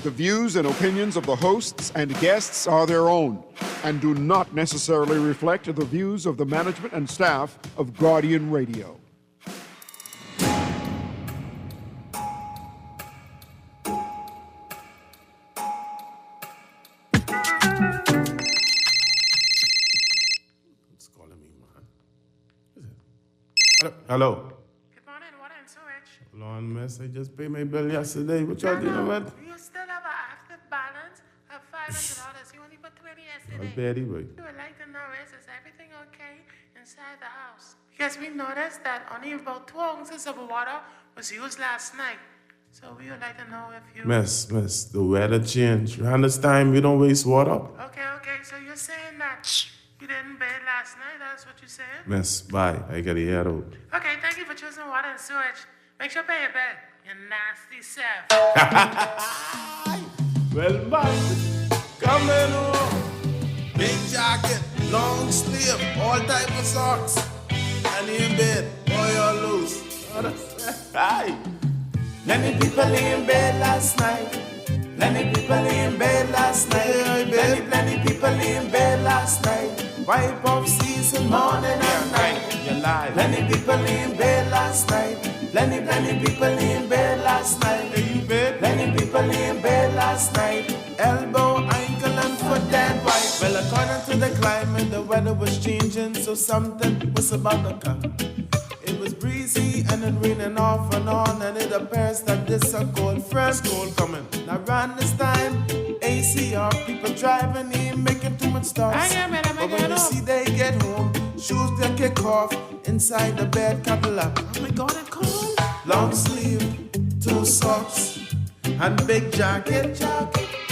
The views and opinions of the hosts and guests are their own and do not necessarily reflect the views of the management and staff of Guardian Radio. It's calling me, man. Is it? Hello. Good morning, water and sewage. Hold on, miss. I just paid my bill yesterday. What y'all dealing with? You still have an active balance of $500. You only put 20 yesterday. I'm bad, boy. We would like to know is everything okay inside the house? Because we noticed that only about 2 ounces of water was used last night. So we would like to know if you... Miss, the weather changed. Around this time, we don't waste water. Okay, so you're saying that you didn't bathe last night? That's what you're saying? Miss, bye. I gotta head out. Okay, thank you for choosing water and sewage. Make sure you pay your bill, you nasty self. Well, man, coming home. Big jacket, long sleeve, all type of socks. And in bed, boy, you're loose. Hi. Many people in bed last night. Many people in bed last night. Many people in bed last night. Wipe off season morning and night. You lie. Many people in bed last night. Plenty people in bed last night. Many people in bed last night. Elbow, ankle, and foot dead white. Well, according to the climate, the weather was changing, so something was about to come. It was breezy and then raining off and on, and it appears that this a cold front. Cold coming. Now around this time, ACR people driving in, making too much stops. But when you see they get home, shoes they kick off, inside the bed cuddle up. Oh my God, it cold. Long sleeve, 2 socks, and big jacket.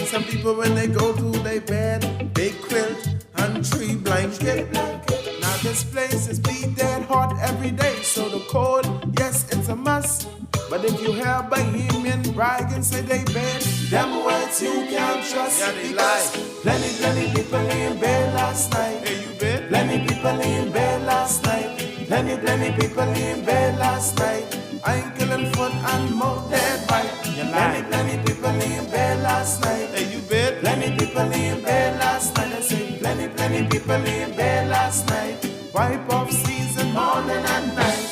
Some people when they go to their bed, big quilt and 3 blanket. Now this place is be dead hot every day, so the cold, yes, it's a must. But if you hear Bohemian bragging, say they bed, them words you can't trust. Yeah, they lie. Plenty people in bed last night. Hey, you bed? Plenty people in bed last night. Plenty people in bed last night. Ankle and foot and mouth dead white. You lie. Plenty people in bed last night. Hey, you bed? Plenty people in bed last night. I say plenty people in bed last night. Wipe off season morning and night.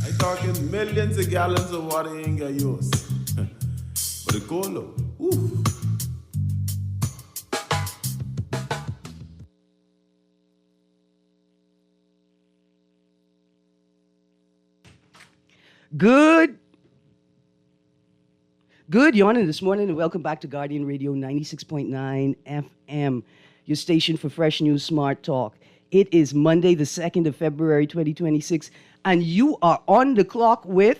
I talking millions of gallons of water ain't got yours. But it cold though. Ooh. Good morning this morning, and welcome back to Guardian Radio 96.9 FM, your station for fresh news, smart talk. It is Monday, the 2nd of February, 2026, and you are on the clock with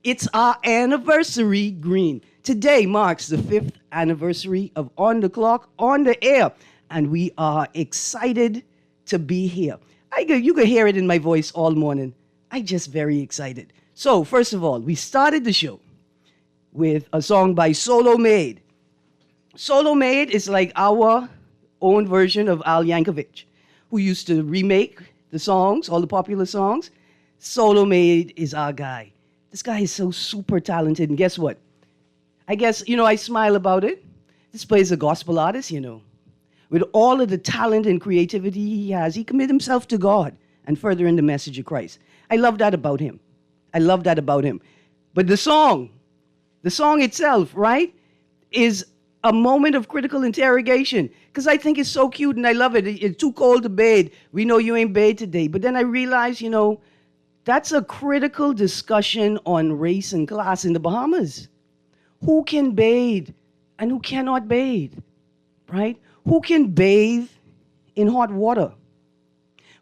It's Our Anniversary, Greene. Today marks the 5th anniversary of On the Clock, on the air, and we are excited to be here. You could hear it in my voice all morning. I'm just very excited. So, first of all, we started the show with a song by Solo Made. Solo Made is like our own version of Al Yankovic, who used to remake the songs, all the popular songs. Solo Made is our guy. This guy is so super talented, and guess what? I guess, I smile about it. This boy is a gospel artist, With all of the talent and creativity he has, he committed himself to God and furthering the message of Christ. I love that about him. But the song itself, right, is a moment of critical interrogation, because I think it's so cute and I love it. It's too cold to bathe. We know you ain't bathed today. But then I realize, that's a critical discussion on race and class in the Bahamas. Who can bathe and who cannot bathe, right? Who can bathe in hot water?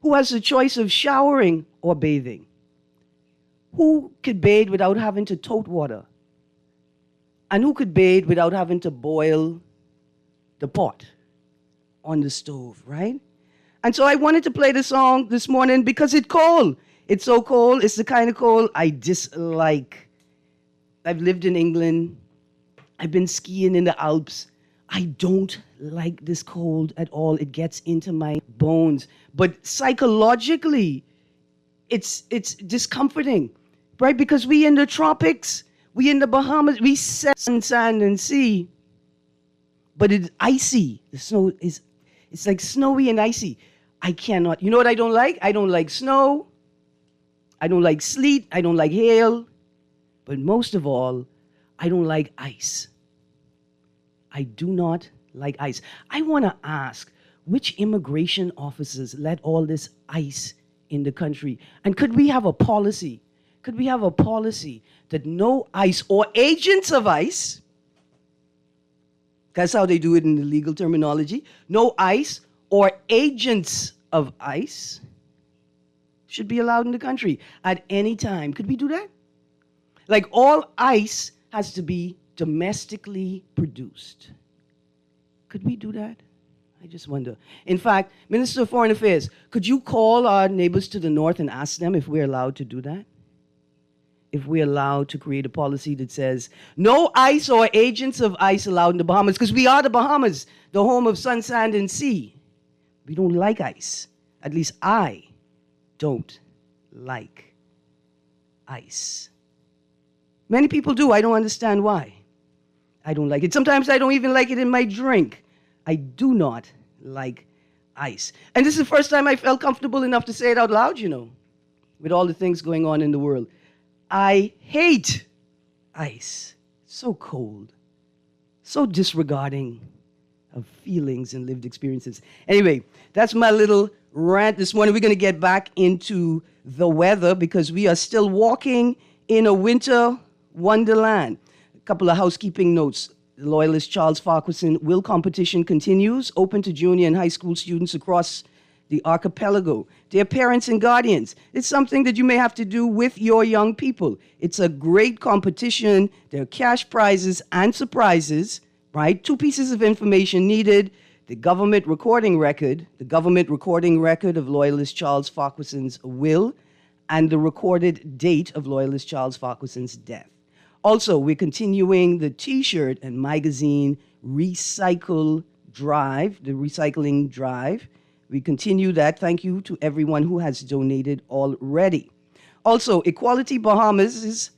Who has the choice of showering or bathing? Who could bathe without having to tote water? And who could bathe without having to boil the pot on the stove, right? And so I wanted to play the song this morning because it's cold. It's so cold. It's the kind of cold I dislike. I've lived in England. I've been skiing in the Alps. I don't like this cold at all. It gets into my bones. But psychologically, it's discomforting, right? Because we in the tropics, we in the Bahamas, we set on sand and sea. but it's icy. The snow is, it's like snowy and icy. I cannot. You know what I don't like? I don't like snow. I don't like sleet. I don't like hail. But most of all, I don't like ice. I do not like ice. I want to ask, which immigration officers let all this ice in the country? And could we have a policy? Could we have a policy that no ice or agents of ice, that's how they do it in the legal terminology, no ice or agents of ice should be allowed in the country at any time? Could we do that? Like, all ice has to be domestically produced. Could we do that? I just wonder. In fact, Minister of Foreign Affairs, could you call our neighbors to the north and ask them if we're allowed to do that? If we're allowed to create a policy that says no ice or agents of ice allowed in the Bahamas, because we are the Bahamas, the home of sun, sand, and sea. We don't like ice. At least I don't like ice. Many people do. I don't understand why. I don't like it. Sometimes I don't even like it in my drink. I do not like ice. And this is the first time I felt comfortable enough to say it out loud, you know, with all the things going on in the world. I hate ice. It's so cold. So disregarding of feelings and lived experiences. Anyway, that's my little rant this morning. We're going to get back into the weather because we are still walking in a winter wonderland. A couple of housekeeping notes. The Loyalist Charles Farquharson Will competition continues, open to junior and high school students across the archipelago, their parents and guardians. It's something that you may have to do with your young people. It's a great competition. There are cash prizes and surprises, right? 2 pieces of information needed: the government recording record of Loyalist Charles Farquharson's will, and the recorded date of Loyalist Charles Farquharson's death. Also, we're continuing the T-shirt and magazine recycle drive, the recycling drive. We continue that. Thank you to everyone who has donated already. Also, Equality Bahamas'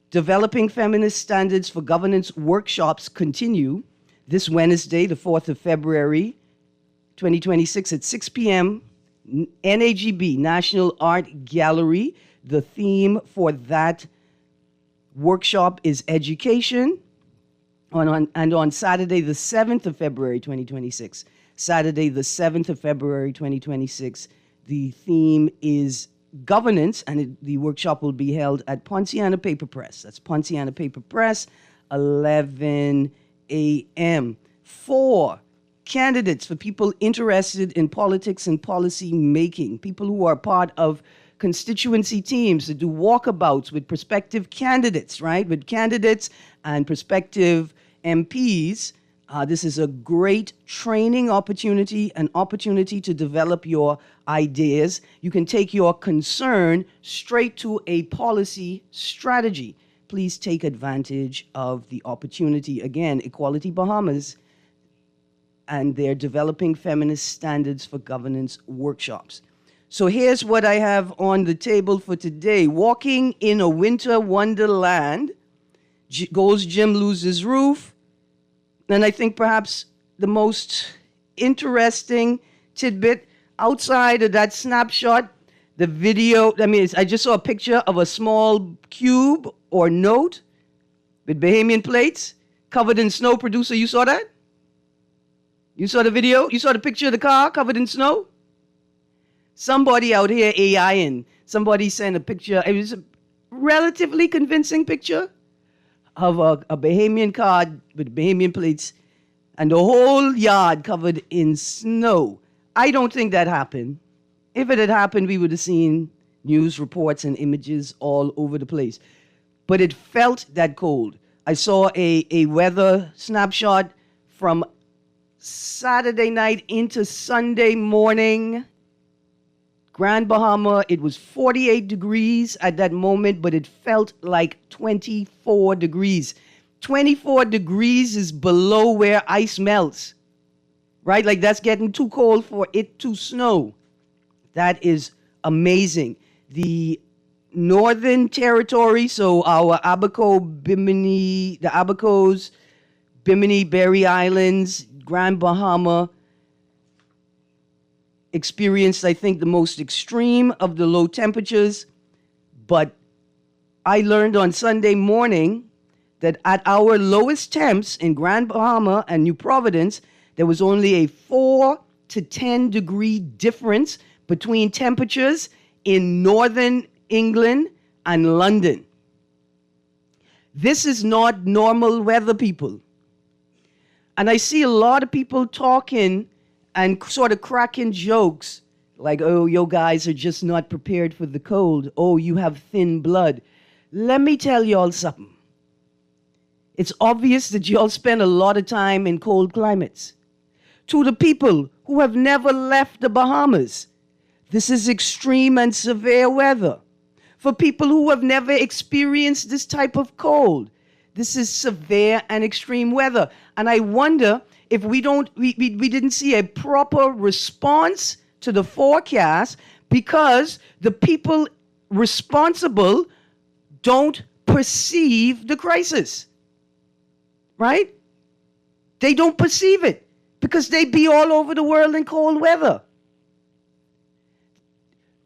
Developing Feminist Standards for Governance workshops continue this Wednesday, the 4th of February, 2026 at 6 p.m., NAGB, National Art Gallery. The theme for that workshop is education. And on Saturday, the 7th of February, 2026, Saturday, the 7th of February, 2026, the theme is governance, and the workshop will be held at Ponciana Paper Press. That's Ponciana Paper Press, 11 a.m. For candidates, for people interested in politics and policy making, people who are part of constituency teams that do walkabouts with prospective candidates, right? With candidates and prospective MPs. This is a great training opportunity, an opportunity to develop your ideas. You can take your concern straight to a policy strategy. Please take advantage of the opportunity. Again, Equality Bahamas and their Developing Feminist Standards for Governance workshops. So here's what I have on the table for today. Walking in a Winter Wonderland. Goes Jim Loses Roof. And I think perhaps the most interesting tidbit outside of that snapshot, the video, I just saw a picture of a small cube or note with Bahamian plates covered in snow. Producer, you saw that? You saw the video? You saw the picture of the car covered in snow? Somebody out here AIing. Somebody sent a picture. It was a relatively convincing picture of a Bahamian car with Bahamian plates and the whole yard covered in snow. I don't think that happened. If it had happened, we would have seen news reports and images all over the place. But it felt that cold. I saw a weather snapshot from Saturday night into Sunday morning. Grand Bahama, it was 48 degrees at that moment, but it felt like 24 degrees. 24 degrees is below where ice melts, right? Like, that's getting too cold for it to snow. That is amazing. The Northern Territory, so our Abaco, Bimini, the Abacos, Bimini, Berry Islands, Grand Bahama experienced, I think, the most extreme of the low temperatures. But I learned on Sunday morning that at our lowest temps in Grand Bahama and New Providence, there was only a 4 to 10 degree difference between temperatures in northern England and London. This is not normal weather, people. And I see a lot of people talking and sort of cracking jokes like, oh, you guys are just not prepared for the cold. Oh, you have thin blood. Let me tell y'all something. It's obvious that y'all spend a lot of time in cold climates. To the people who have never left the Bahamas, this is extreme and severe weather. For people who have never experienced this type of cold, this is severe and extreme weather. And I wonder if we didn't see a proper response to the forecast because the people responsible don't perceive the crisis. Right? They don't perceive it because they be all over the world in cold weather.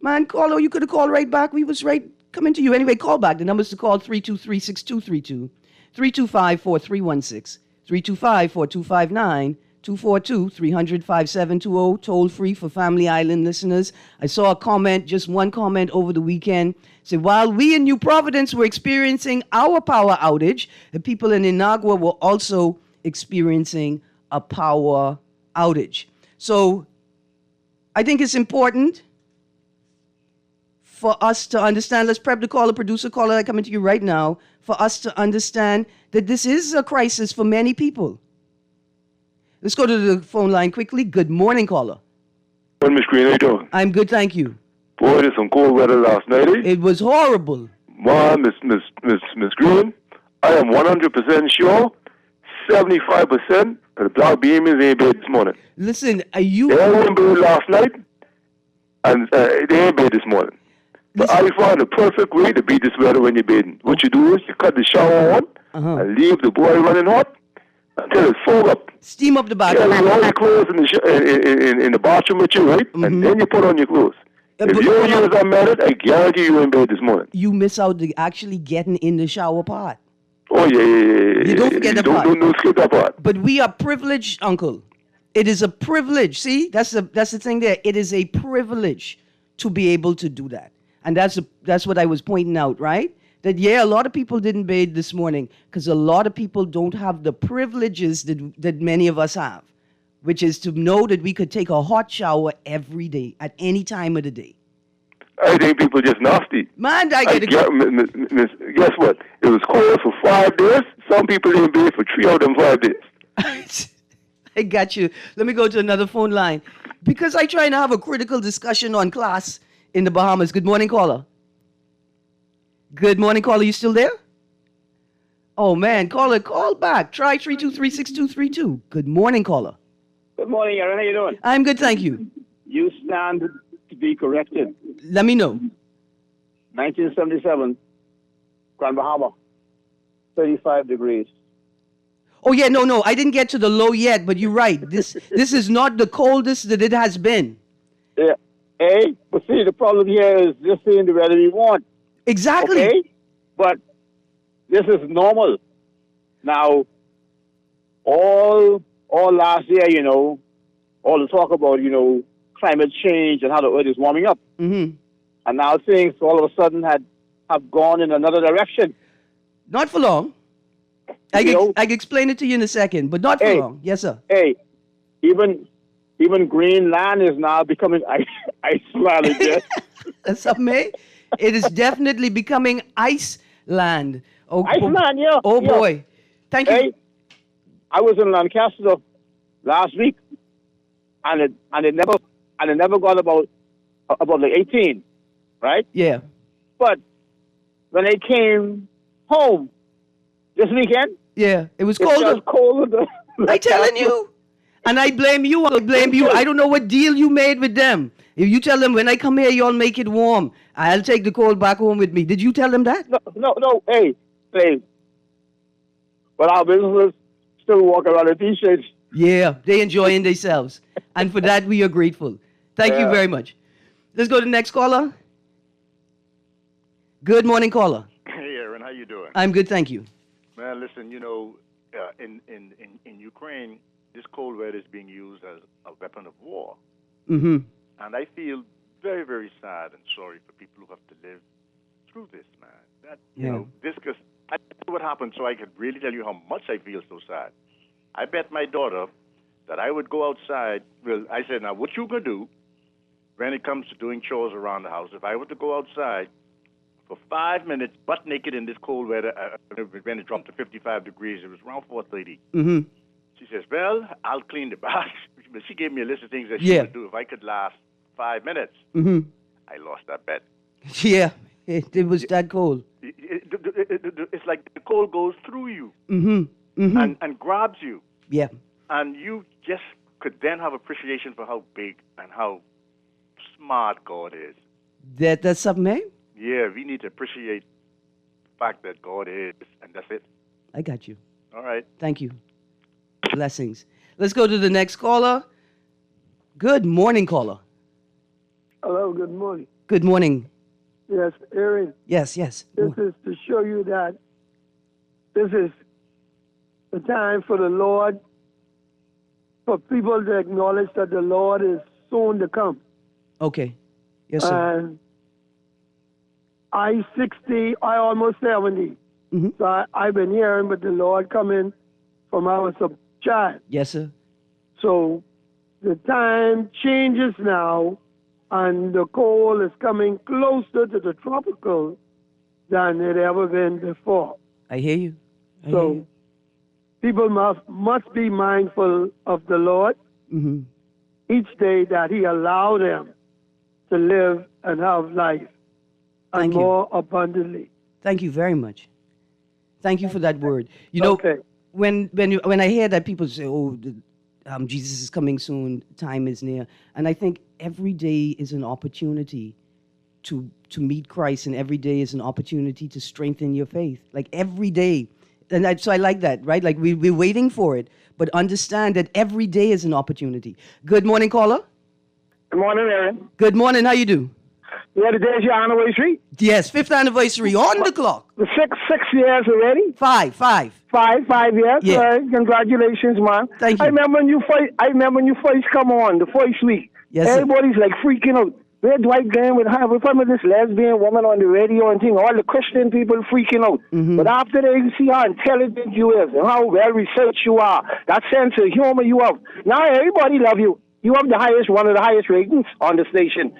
Man, caller, you could have called right back. We was right coming to you. Anyway, call back. The number's to call 323-6232, 325-4316, 325-4259, 242-300-5720, toll free for Family Island listeners. I saw a comment, just one comment over the weekend. Said, while we in New Providence were experiencing our power outage, the people in Inagua were also experiencing a power outage. So I think it's important for us to understand, let's prep the caller, producer caller, I'm coming to you right now, for us to understand that this is a crisis for many people. Let's go to the phone line quickly. Good morning, caller. Well, Miss Greene, how you doing? I'm good, thank you. Boy, there's some cold weather last night, eh? It was horrible. Man, Miss Greene, I am 100% sure 75% of the black beamers ain't in bed this morning. Listen, are you... They all went to bed last night, and they ain't in bed this morning. But I found the perfect way to beat this weather when you're bathing. What you do is you cut the shower on and leave the boil running hot until it's full up. Steam up the bathroom. Yeah, leave all your clothes in the bathroom with you, right? And then you put on your clothes. If you don't use that method, I guarantee you in bed this morning. You miss out the actually getting in the shower part. Oh, yeah. You don't forget that part. Don't skip that part. But we are privileged, Uncle. It is a privilege. See, that's the thing there. It is a privilege to be able to do that. And that's what I was pointing out, right? That, yeah, a lot of people didn't bathe this morning because a lot of people don't have the privileges that many of us have, which is to know that we could take a hot shower every day at any time of the day. I think people just nasty. Man, guess what? It was cold for 5 days. Some people didn't bathe for 3 of them 5 days. I got you. Let me go to another phone line. Because I try to have a critical discussion on class in the Bahamas. Good morning, caller. Good morning, caller. You still there? Oh, man. Caller, call back. Try 323-6232. Good morning, caller. Good morning, Erin. How you doing? I'm good, thank you. You stand to be corrected. Let me know. 1977, Grand Bahama, 35 degrees. Oh, yeah, no. I didn't get to the low yet, but you're right. This is not the coldest that it has been. Yeah. But see, the problem here is just seeing the weather we want. Exactly. Okay? But this is normal. Now, all last year, all the talk about, climate change and how the earth is warming up. Mm-hmm. And now things all of a sudden have gone in another direction. Not for long. I can explain it to you in a second, but not for long. Yes, sir. Even Greenland is now becoming Iceland again. That's something, eh? It is definitely becoming Iceland. Oh, Iceland, yeah. Oh, boy. Thank you. I was in Lancaster last week, and it never got about like 18, right? Yeah. But when I came home this weekend, yeah, it was colder. It was colder. I'm telling you. And I blame you. I blame you. I don't know what deal you made with them. If you tell them when I come here, y'all make it warm, I'll take the cold back home with me. Did you tell them that? No. Hey. But our business still walk around with T-shirts. Yeah, they enjoying themselves. And for that, we are grateful. Thank you very much. Let's go to the next caller. Good morning, caller. Hey, Erin, how you doing? I'm good, thank you. Man, listen, in Ukraine, this cold weather is being used as a weapon of war. Mm-hmm. And I feel very, very sad and sorry for people who have to live through this, man. That, you know, this, because I know what happened, so I could really tell you how much I feel so sad. I bet my daughter that I would go outside. Well, I said, now, what you going to do when it comes to doing chores around the house, if I were to go outside for 5 minutes, butt naked in this cold weather, when it dropped to 55 degrees, it was around 4:30. Mm-hmm. She says, well, I'll clean the bath. She gave me a list of things that she would do if I could last 5 minutes. Mm-hmm. I lost that bet. Yeah, it was that cold. It's like the cold goes through you and grabs you. Yeah. And you just could then have appreciation for how big and how smart God is. That's something, eh? Yeah, we need to appreciate the fact that God is, and that's it. I got you. All right. Thank you. Blessings. Let's go to the next caller. Good morning, caller. Hello, good morning. Good morning. Yes, Erin. Yes. This is to show you that this is the time for the Lord, for people to acknowledge that the Lord is soon to come. Okay. Yes, sir. And I 60, I almost 70. Mm-hmm. So I've been hearing but the Lord coming from I was a child. Yes, sir. So the time changes now, and the cold is coming closer to the tropical than it ever been before. I hear you. So people must be mindful of the Lord each day that He allowed them to live and have life and more abundantly. Thank you very much. Thank you for that word. You know, when I hear that people say, "Oh, Jesus is coming soon, time is near," and I think every day is an opportunity to meet Christ, and every day is an opportunity to strengthen your faith. Like every day, and so I like that, right? Like we're waiting for it, but understand that every day is an opportunity. Good morning, caller. Good morning, Erin. Good morning. How you do? Yeah, today's your anniversary? Yes, 5th anniversary on the clock. The six years already? Five. 5 years? Yeah. All right. Congratulations, man. Thank you. I remember when you first come on, the first week. Yes, sir. Everybody's like freaking out. Where Dwight Graham with her? We found this lesbian woman on the radio and thing. All the Christian people freaking out. But after they see how intelligent you is and how well researched you are, that sense of humor you have. Now everybody love you. You have one of the highest ratings on the station.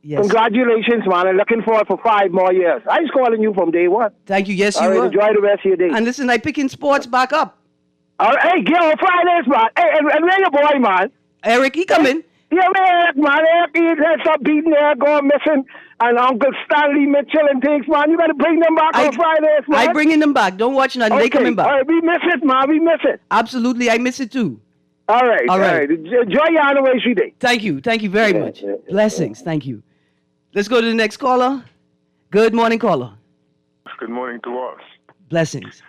Yes. Congratulations, man. I'm looking forward for 5 more years. I was calling you from day one. Thank you. Yes, you All right, were. enjoy the rest of your day. And listen, I picking sports back up. All right, hey, get on Fridays, man. Hey, and where your boy, man? Eric, he coming. Yeah, Eric, man. Eric, he had some beating there, going missing. And Uncle Stanley Mitchell and things, man. You got to bring them back on Fridays, man. I bringing them back. Don't watch nothing. Okay. They coming back. All right, we miss it, man. We miss it. Absolutely. I miss it too. All right. Enjoy your anniversary day. Thank you. Thank you very much. Blessings. Thank you. Let's go to the next caller. Good morning, caller. Good morning to us. Blessings.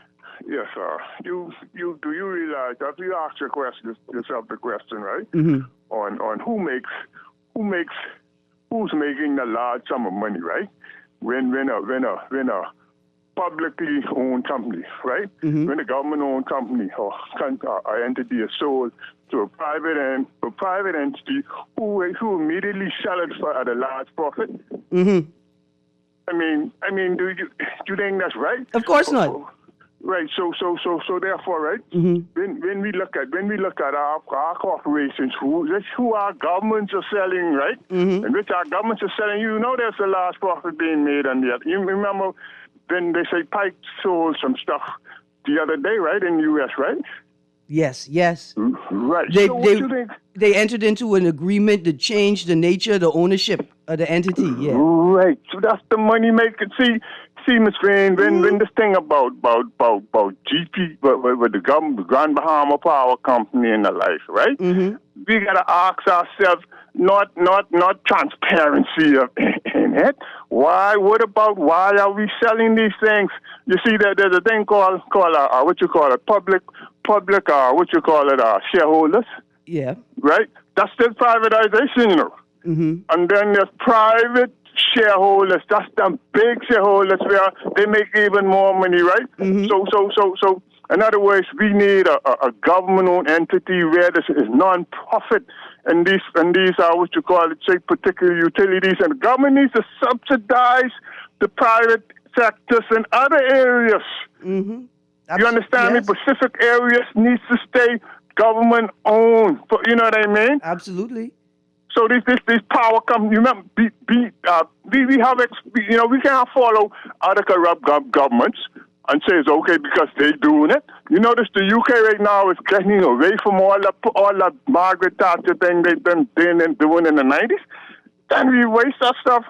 Yes, sir. Do you realize that you asked yourself the question, right? On who's making the large sum of money, right? When a publicly owned company, right? When a government owned company or entity is sold to a private entity who immediately sell it at a large profit. I mean, do you think that's right? Of course not. Right. So therefore, right. When we look at our corporations, who our governments are selling, right, and which our governments are selling, there's a large profit being made on that. You remember when they say Pike sold some stuff the other day, right, in the U.S., right? Yes. Right. They, so what do you think? They entered into an agreement to change the nature, the ownership of the entity. Yeah. Right. So that's the money maker. See, Miss Greene, when this thing about GP, with the government, the Grand Bahama Power Company and the like, right? We gotta ask ourselves not transparency in doing it? Why? What about why are we selling these things? You see, there's a thing called what you call it, public shareholders. Yeah. Right. That's still privatization, you know. And then there's private shareholders. That's the big shareholders where they make even more money, right? So. In other words, we need a government-owned entity where this is non-profit, and these what you call it, say, particular utilities, and the government needs to subsidize the private sectors in other areas. You understand me? Pacific areas needs to stay government-owned. You know what I mean? Absolutely. So this power comes. You remember, we can't follow other corrupt governments and say it's okay because they're doing it. You notice the UK right now is getting away from all that Margaret Thatcher thing they've been doing in the 90s. Then we waste that stuff.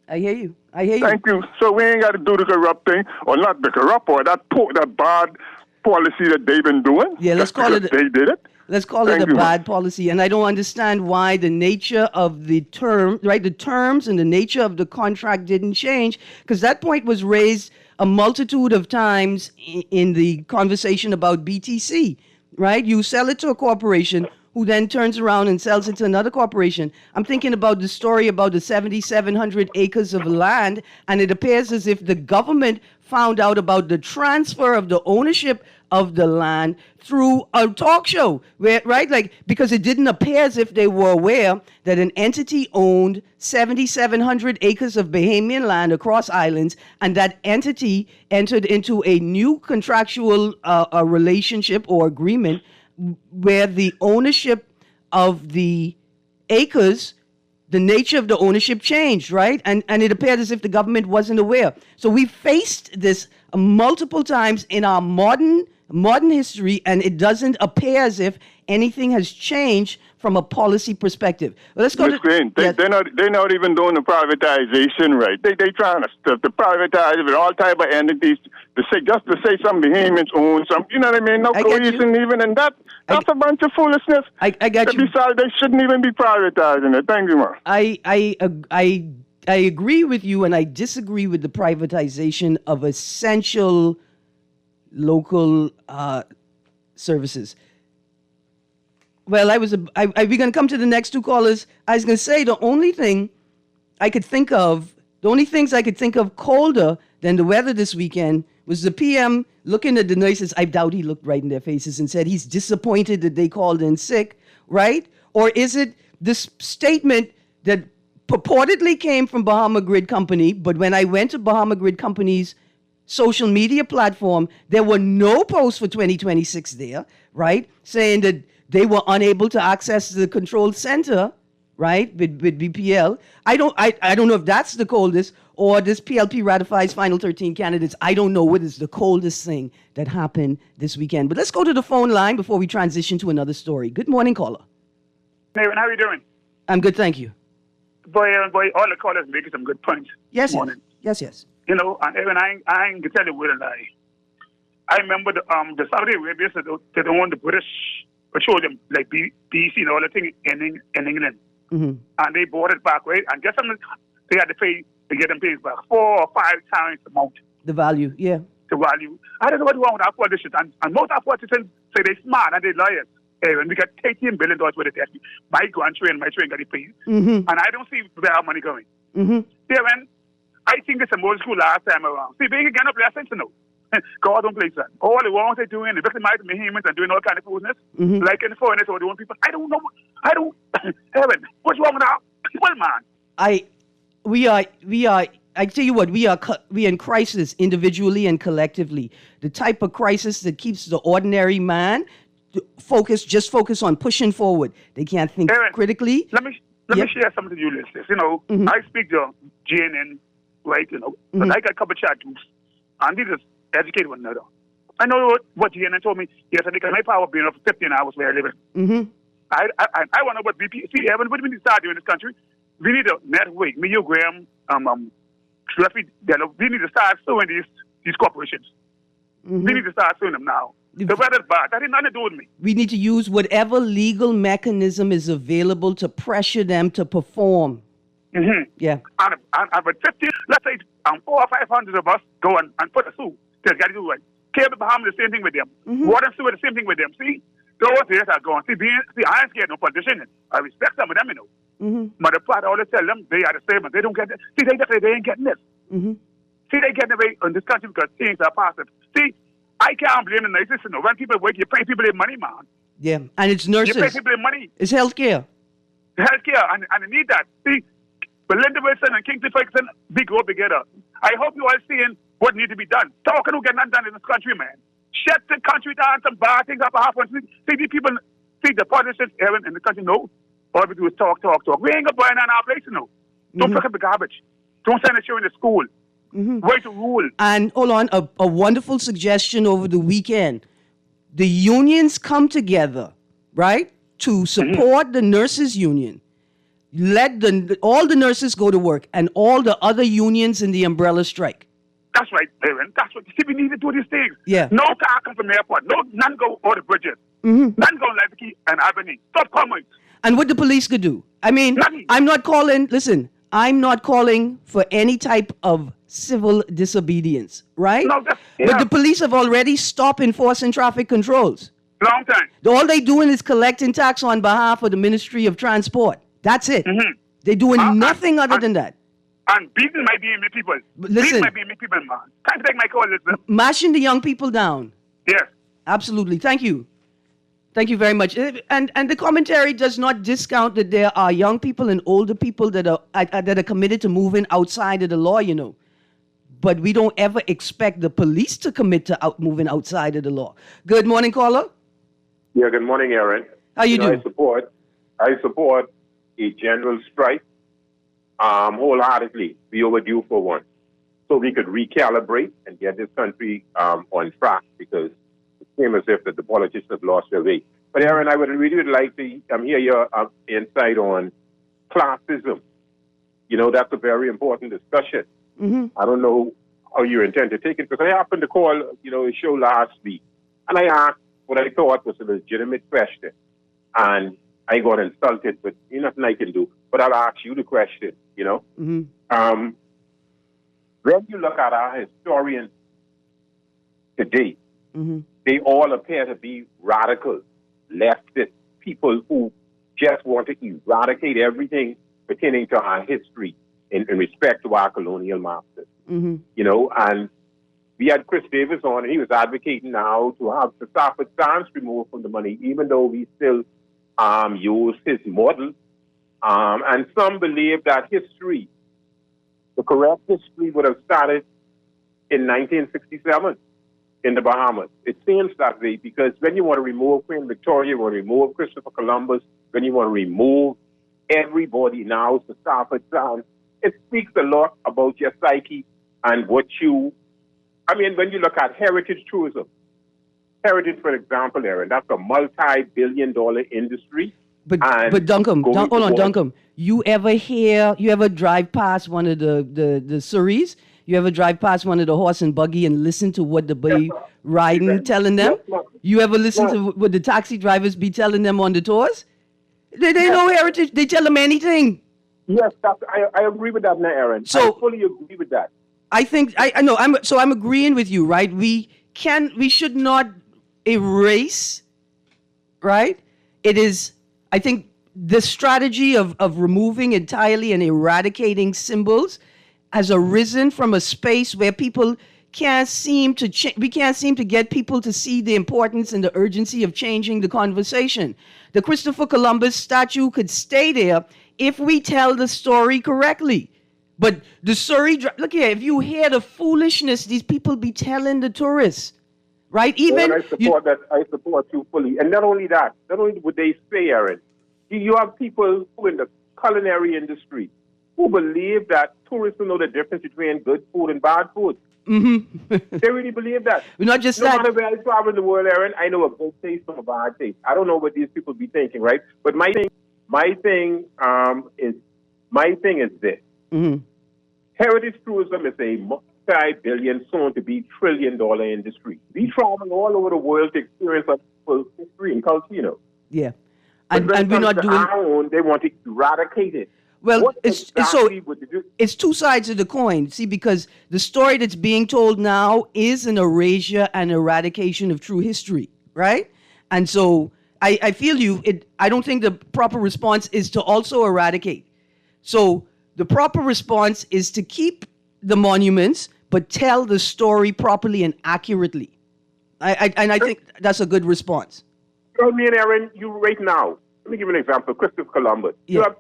I hear you. Thank you. So we ain't got to do the corrupt thing, or not the corrupt, or that bad policy that they've been doing. Yeah, let's call it. They did it. Let's call it a bad policy. And I don't understand why the nature of the term, right, the terms and the nature of the contract didn't change, because that point was raised a multitude of times in the conversation about BTC, right? You sell it to a corporation who then turns around and sells it to another corporation. I'm thinking about the story about the 7,700 acres of land, and it appears as if the government found out about the transfer of the ownership of the land through a talk show, where, right? Like, because it didn't appear as if they were aware that an entity owned 7,700 acres of Bahamian land across islands, and that entity entered into a new contractual relationship or agreement where the ownership of the acres, the nature of the ownership changed, right? And it appeared as if the government wasn't aware. So we faced this multiple times in our modern history, and it doesn't appear as if anything has changed from a policy perspective. Well, let's go to Greene. They're not even doing the privatization right. They trying to privatize with all type of entities to say some Bahamians own some. You know what I mean? No cohesion even in that. That's a bunch of foolishness. I got you. Besides, they shouldn't even be privatizing it. Thank you, man. I agree with you, and I disagree with the privatization of essential local services. Well, we're going to come to the next two callers. I was going to say the only things I could think of colder than the weather this weekend was the PM looking at the nurses. I doubt he looked right in their faces and said he's disappointed that they called in sick, right? Or is it this statement that purportedly came from Bahama Grid Company, but when I went to Bahama Grid Company's social media platform, there were no posts for 2026 there, right? Saying that they were unable to access the control center, right, with BPL. I don't know if that's the coldest, or this PLP ratifies final 13 candidates. I don't know what is the coldest thing that happened this weekend. But let's go to the phone line before we transition to another story. Good morning, caller. Erin, how are you doing? I'm good, thank you. Boy, all the callers making some good points. Yes. You know, and Erin, I ain't gonna tell you what a lie. I remember the Saudi Arabians that owned the British petroleum, like BC and all the thing in England. And they bought it back, right? And guess something? They had to pay to get them paid back 4 or 5 times the amount. The value, yeah. The value. I don't know what's wrong with our politicians. And most of our politicians say they're smart and they're lawyers. When we got $18 billion worth of debt, my train got it paid. And I don't see where our money going. When I think it's a more school last time around. See, being again up last sense to know. God don't play that. All the wrongs they're doing, the victimizing the humans and doing all kind of foolishness, like in the foreigners or doing people. I don't know. Erin, what's wrong with our people, man? We are. I tell you what, we are in crisis individually and collectively. The type of crisis that keeps the ordinary man focus on pushing forward. They can't think critically. Let me share something to you, listeners. You know, I speak to JNN, right? You know, but I got a couple of chat groups, and they just educate one another. I know what JNN told me yesterday, because my power being off 15 hours where I live in. I want to know what BP. See, Evan, what do we need to start doing in this country? We need a network. Me, you, Graham, we need to start suing these corporations. We need to start suing them now. The weather's bad. That has nothing to do with me. We need to use whatever legal mechanism is available to pressure them to perform. Yeah. And with 50, let's say 400 or 500 of us go and put a suit. They'll get it right. Cable Bahamas, the same thing with them. Water and sewer, the same thing with them. See, those years are gone. See, I ain't scared no politician. I respect some of them, you know. But the part I always tell them, they are the same. They don't get it. See, they ain't getting this. See, they getting away in this country because things are positive. See, I can't blame the nurses. You know, when people work, you pay people their money, man. Yeah, and it's nurses. You pay people their money. It's healthcare. Healthcare, and they need that. See, Belinda Wilson and Kingsley Ferguson, big go together. I hope you all seeing what needs to be done. Talking who get nothing done in this country, man. Shut the country down, some bad things up happen. See the people, see the politicians, Erin, in the country, no. All we do is talk. We ain't gonna burn down our place, no. Don't pick up the garbage. Don't send the children to school. Way to rule. And hold on, a wonderful suggestion over the weekend. The unions come together, right, to support the nurses' union. Let all the nurses go to work and all the other unions in the umbrella strike. That's right, Erin. That's what we need to do these things. Yeah. No car come from the airport. None go over the bridges. None go Levy and Albany. Stop coming. And what the police could do. I mean, Nothing. I'm not calling for any type of civil disobedience, right? No, But the police have already stopped enforcing traffic controls. Long time. All they doing is collecting tax on behalf of the Ministry of Transport. That's it. They're doing nothing other than that. And beating my DMA people. Listen. Beating my DMA people, man. Can't take my call, listen. Mashing the young people down. Yes. Absolutely. Thank you. Thank you very much. And the commentary does not discount that there are young people and older people that are committed to moving outside of the law, you know. But we don't ever expect the police to commit to moving outside of the law. Good morning, caller. Yeah, good morning, Erin. How you doing? I support a general strike wholeheartedly. We overdue for one. So we could recalibrate and get this country on track, because it seems as if that the politicians have lost their way. But Erin, I would really like to hear your insight on classism. You know, that's a very important discussion. I don't know how you intend to take it, because I happened to call, a show last week, and I asked what I thought was a legitimate question. And I got insulted, but nothing I can do. But I'll ask you the question, When you look at our historians today, they all appear to be radical, leftist people who just want to eradicate everything pertaining to our history in respect to our colonial masters. And we had Chris Davis on, and he was advocating now to have the Stafford stance removed from the money, even though we still use his model. And some believe that history, the correct history, would have started in 1967 in the Bahamas. It seems that way, because when you want to remove Queen Victoria, you want to remove Christopher Columbus, when you want to remove everybody now, the Stafford stance, it speaks a lot about your psyche and what you... when you look at heritage tourism, for example, Erin, that's a multi-billion-dollar industry. But Duncan, hold on, Duncan. You ever drive past one of the Surreys? You ever drive past one of the horse and buggy and listen to what the boy riding telling them? You ever listen to what the taxi drivers be telling them on the tours? They know heritage. They tell them anything. Yes, I agree with that now, Erin. So, I fully agree with that. I think I know. I'm agreeing with you, right? We should not erase, right? It is, I think, the strategy of removing entirely and eradicating symbols has arisen from a space where people can't seem to we can't seem to get people to see the importance and the urgency of changing the conversation. The Christopher Columbus statue could stay there if we tell the story correctly. But the Surrey, look here, if you hear the foolishness these people be telling the tourists, right? Even I support you fully. And not only would they say, Erin, you have people who in the culinary industry who believe that tourists know the difference between good food and bad food. They really believe that. Not just no matter where I travel in the world, Erin, I know a good taste from a bad taste. I don't know what these people be thinking, right? But my thing is this. Heritage tourism is a multi-billion, soon-to-be trillion-dollar industry. We travel all over the world to experience our people's history and culture, Yeah. And we're not doing... our own, they want to eradicate it. Well, What it's exactly would you do? it's two sides of the coin. See, because the story that's being told now is an erasure and eradication of true history, right? And so I feel you. I don't think the proper response is to also eradicate. So the proper response is to keep the monuments, but tell the story properly and accurately. I think that's a good response. Tell me and Erin, you right now, let me give you an example. Christopher Columbus. You Yeah. have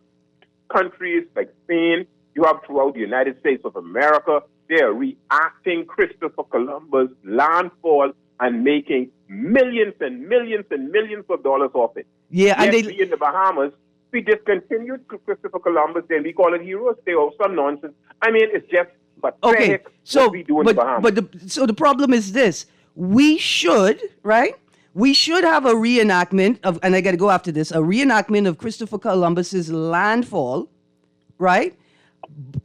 countries like Spain, you have throughout the United States of America, they are reacting Christopher Columbus' landfall and making millions and millions and millions of dollars off it. Yeah, and Yet we in the Bahamas, we discontinued Christopher Columbus, then we call it Heroes Day or some nonsense. I mean, it's just Okay, pathetic so what we do in the Bahamas. so the problem is this: we should, right? We should have a reenactment of, and I got to go after this, a reenactment of Christopher Columbus's landfall, right?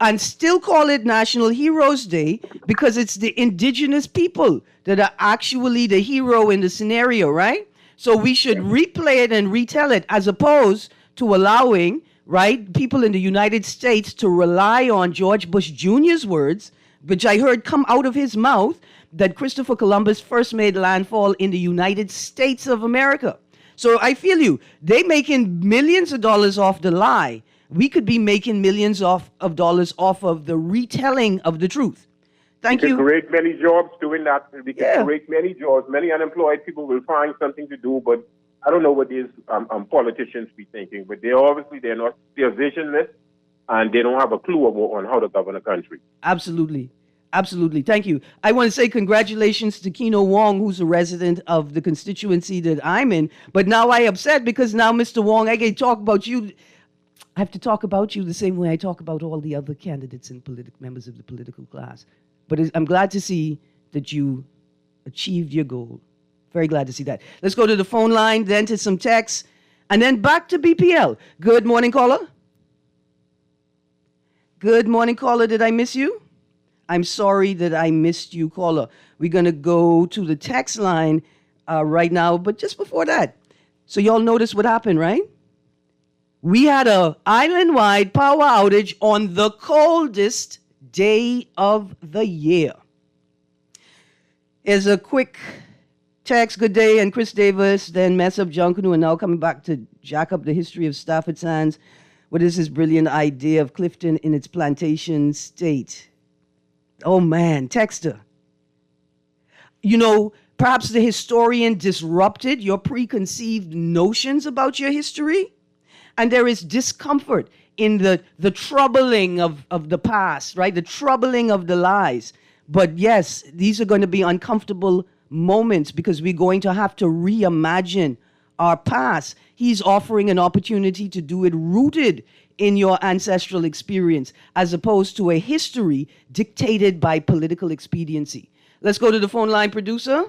And still call it National Heroes Day because it's the indigenous people that are actually the hero in the scenario, right? So we should replay it and retell it as opposed to allowing, right, people in the United States to rely on George Bush Jr.'s words, which I heard come out of his mouth, that Christopher Columbus first made landfall in the United States of America. So I feel you. They making millions of dollars off the lie. We could be making millions of dollars off of the retelling of the truth. Thank We you. could create many jobs doing that. We could Yeah. create many jobs. Many unemployed people will find something to do, but I don't know what these politicians be thinking. But they're visionless, and they don't have a clue on how to govern a country. Absolutely. Absolutely. Thank you. I want to say congratulations to Keno Wong, who's a resident of the constituency that I'm in. But now I upset because now, Mr. Wong, I can talk about you. I have to talk about you the same way I talk about all the other candidates and members of the political class. But I'm glad to see that you achieved your goal. Very glad to see that. Let's go to the phone line, then to some texts, and then back to BPL. Good morning, caller. Good morning, caller. Did I miss you? I'm sorry that I missed you, caller. We're going to go to the text line right now, but just before that, so y'all notice what happened, right? We had a island-wide power outage on the coldest day of the year. Here's a quick text. Good day, and Chris Davis, then Mess Up Junkanu, and now coming back to jack up the history of Stafford Sands. What is this brilliant idea of Clifton in its plantation state? Oh man, texter. You know, perhaps the historian disrupted your preconceived notions about your history. And there is discomfort in the troubling of the past, right? The troubling of the lies. But yes, these are going to be uncomfortable moments because we're going to have to reimagine our past. He's offering an opportunity to do it rooted in your ancestral experience as opposed to a history dictated by political expediency. Let's go to the phone line, producer.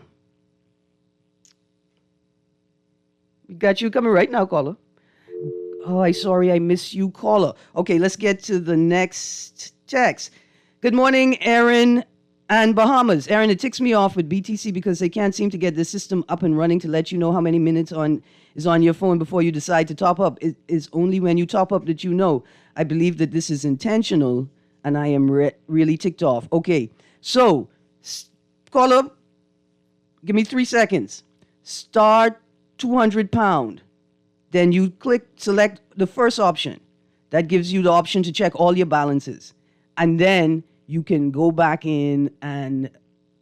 We got you coming right now, caller. Oh, I'm sorry I missed you, caller. Okay, let's get to the next text. Good morning, Erin and Bahamas. Erin, it ticks me off with BTC because they can't seem to get the system up and running to let you know how many minutes is on your phone before you decide to top up. It is only when you top up that you know. I believe that this is intentional, and I am really ticked off. Okay, so, caller, give me 3 seconds. Star 200 pound. Then you select the first option. That gives you the option to check all your balances. And then you can go back in and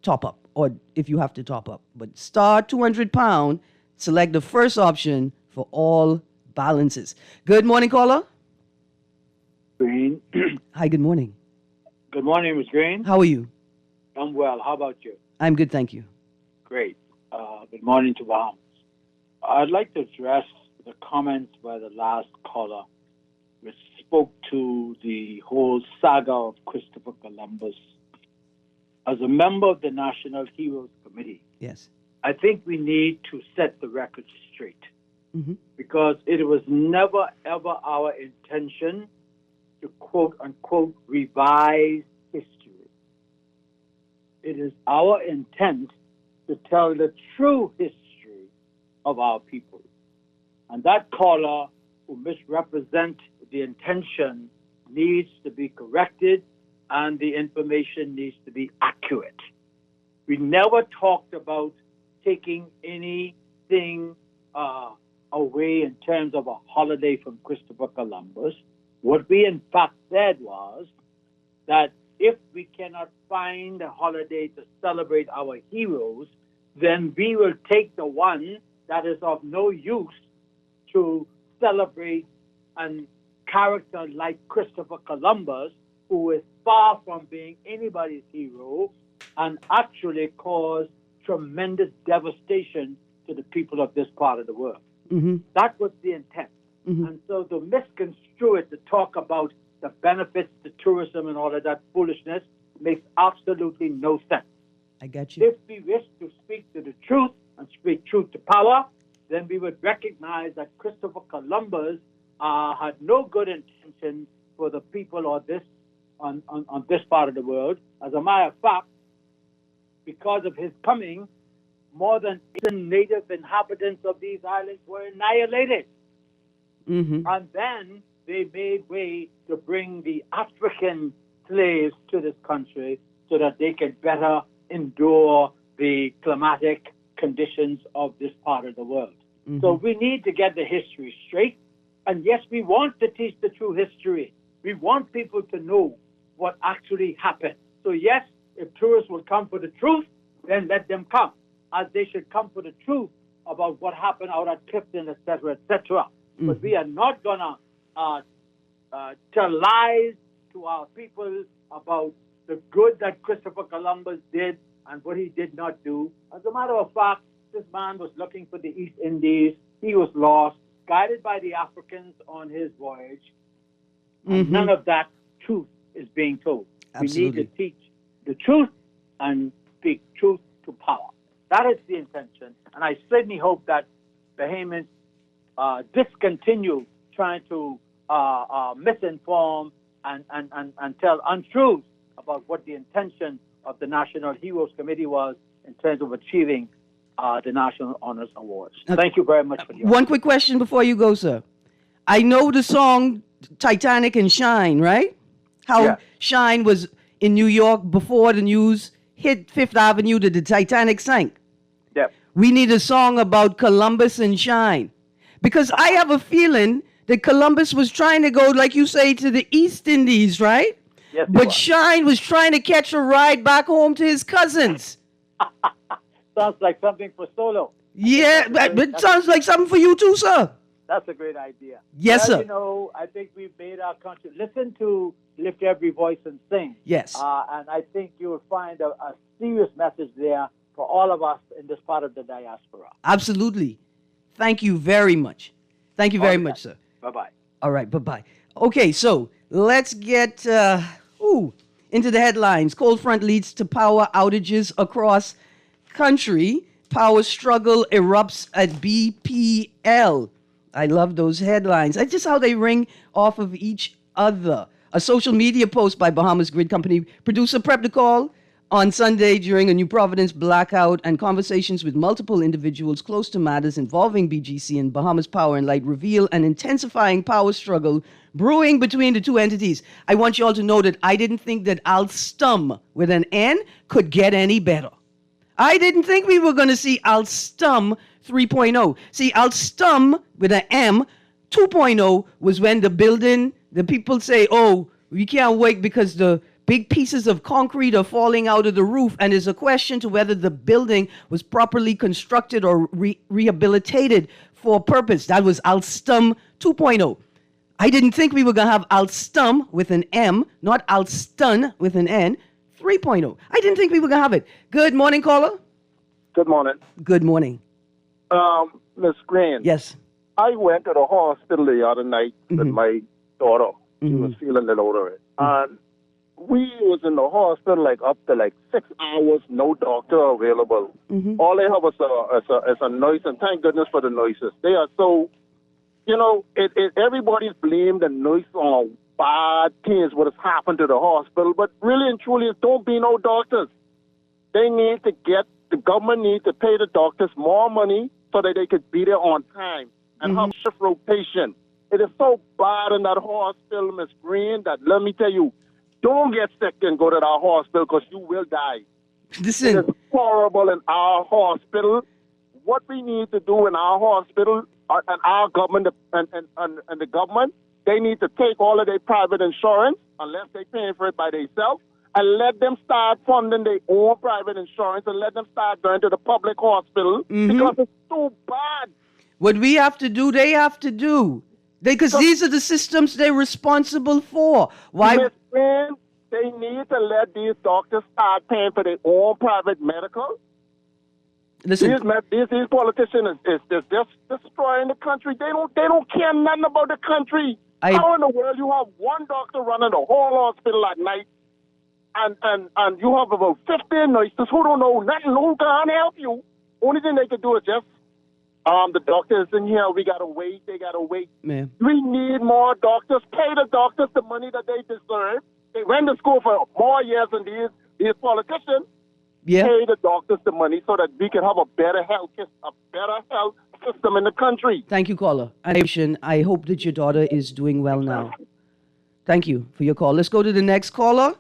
top up, or if you have to top up. But star 200 pound, select the first option for all balances. Good morning, caller. Greene. Hi, good morning. Good morning, Ms. Greene. How are you? I'm well. How about you? I'm good, thank you. Great. Good morning to Bahamas. I'd like to address the comments by the last caller, which spoke to the whole saga of Christopher Columbus. As a member of the National Heroes Committee, yes, I think we need to set the record straight, because it was never, ever our intention to quote-unquote revise history. It is our intent to tell the true history of our people. And that caller who misrepresents the intention needs to be corrected and the information needs to be accurate. We never talked about taking anything away in terms of a holiday from Christopher Columbus. What we in fact said was that if we cannot find a holiday to celebrate our heroes, then we will take the one that is of no use to celebrate a character like Christopher Columbus, who is far from being anybody's hero and actually caused tremendous devastation to the people of this part of the world. Mm-hmm. That was the intent. Mm-hmm. And so to misconstrue it, to talk about the benefits to tourism and all of that foolishness makes absolutely no sense. I got you. If we wish to speak to the truth and speak truth to power, then we would recognize that Christopher Columbus had no good intention for the people on this part of the world. As a matter of fact, because of his coming, more than 8 native inhabitants of these islands were annihilated. Mm-hmm. And then they made way to bring the African slaves to this country so that they could better endure the climatic conditions of this part of the world. Mm-hmm. So we need to get the history straight. And yes, we want to teach the true history. We want people to know what actually happened. So yes, if tourists will come for the truth, then let them come, as they should come for the truth about what happened out at Clifton, etc., etc. Mm-hmm. But we are not going to tell lies to our people about the good that Christopher Columbus did and what he did not do. As a matter of fact, this man was looking for the East Indies. He was lost, guided by the Africans on his voyage. And Mm-hmm. none of that truth is being told. Absolutely. We need to teach the truth and speak truth to power. That is the intention. And I certainly hope that Bahamians discontinue trying to misinform and tell untruths about what the intention of the National Heroes Committee was in terms of achieving the National Honors Awards. Thank you very much for the One quick question before you go, sir. I know the song Titanic and Shine, right? How Yeah. Shine was in New York before the news hit Fifth Avenue that the Titanic sank. Yep. We need a song about Columbus and Shine. Because I have a feeling that Columbus was trying to go, like you say, to the East Indies, right? Yes, he But was. Shine was trying to catch a ride back home to his cousins. Sounds like something for solo. Yeah, but it sounds like something for you too, sir. That's a great idea. Yes, well, sir. You know, I think we've made our country. Listen to Lift Every Voice and Sing. Yes. And I think you will find a serious message there for all of us in this part of the diaspora. Absolutely. Thank you very much. Thank you very much, sir. Bye-bye. All right, bye-bye. Okay, so let's get into the headlines. Cold front leads to power outages across country. Power struggle erupts at BPL. I love those headlines. That's just how they ring off of each other. A social media post by Bahamas Grid Company producer prepped a call on Sunday during a New Providence blackout, and conversations with multiple individuals close to matters involving BGC and Bahamas Power and Light reveal an intensifying power struggle brewing between the two entities. I want you all to know that I didn't think that Alstom with an N could get any better. I didn't think we were going to see Alstom 3.0. See, Alstom with an M 2.0 was when the people say, oh, we can't wait because the big pieces of concrete are falling out of the roof, and there's a question to whether the building was properly constructed or rehabilitated for a purpose. That was Alstom 2.0. I didn't think we were going to have Alstom with an M, not Alston with an N, 3.0. I didn't think we were going to have it. Good morning, caller. Good morning. Good morning. Miss Greene. Yes. I went to the hospital the other night with my daughter. She was feeling a little it. And we was in the hospital up to 6 hours, no doctor available. All they have is a noise, and thank goodness for the noises. They are so, everybody's blamed the noise on bad things, what has happened to the hospital, but really and truly, it don't be no doctors. The government needs to pay the doctors more money so that they could be there on time and have shift rotation. It is so bad in that hospital, Miss Greene, that let me tell you, don't get sick and go to that hospital because you will die. Listen. It is horrible in our hospital. What we need to do in our hospital and our government and the government, they need to take all of their private insurance, unless they're paying for it by themselves, and let them start funding their own private insurance and let them start going to the public hospital because it's too bad. What we have to do, they have to do. Because these are the systems they're responsible for. Why? Miss Green, they need to let these doctors start paying for their own private medical. Listen, these politicians is just destroying the country. They don't care nothing about the country. How in the world you have one doctor running the whole hospital at night, and you have about 15 nurses who don't know nothing, who can't help you? Only thing they can do is just the doctors in here. We gotta wait. They gotta wait. Man. We need more doctors. Pay the doctors the money that they deserve. They went to school for more years than these politicians. Yeah. Pay the doctors the money so that we can have a better health system in the country. Thank you, caller. I hope that your daughter is doing well now. Thank you for your call. Let's go to the next caller.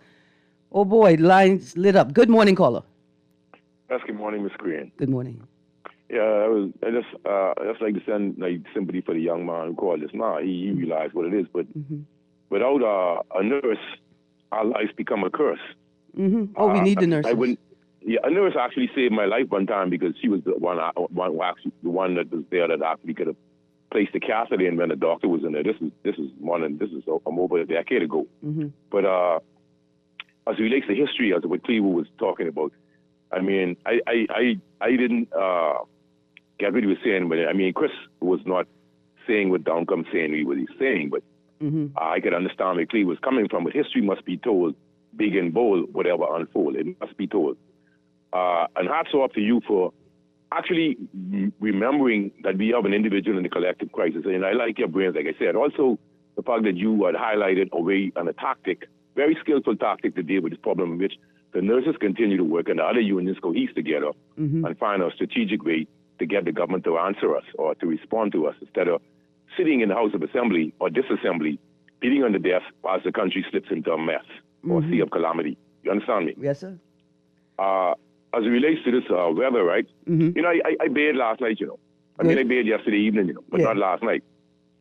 Oh boy, lines lit up. Good morning, caller. Yes, good morning, Miss Greene. Good morning. Yeah, I just like to send sympathy for the young man who called just now. He realized what it is, but without a nurse, our lives become a curse. Oh, we need the nurses. A nurse actually saved my life one time because she was the one that was there that actually could have placed the catheter in when the doctor was in there. This is over a decade ago. But as it relates to history, as what Cleveland was talking about, I mean, I didn't get what he was saying, but I mean, Chris was not saying what Duncombe saying what he's saying, but I could understand where Cleveland was coming from. But history must be told, big and bold, whatever unfold. It must be told. And hats off to you for actually remembering that we have an individual and a collective crisis. And I like your brains, like I said. Also, the fact that you had highlighted a way and a tactic, very skillful tactic to deal with this problem, in which the nurses continue to work and the other unions cohese together and find a strategic way to get the government to answer us or to respond to us instead of sitting in the House of Assembly or disassembly, beating on the desk as the country slips into a mess or sea of calamity. You understand me? Yes, sir. As it relates to this weather, right? You know, I bathed last night, you know. I mean, I bathed yesterday evening, you know, but not last night.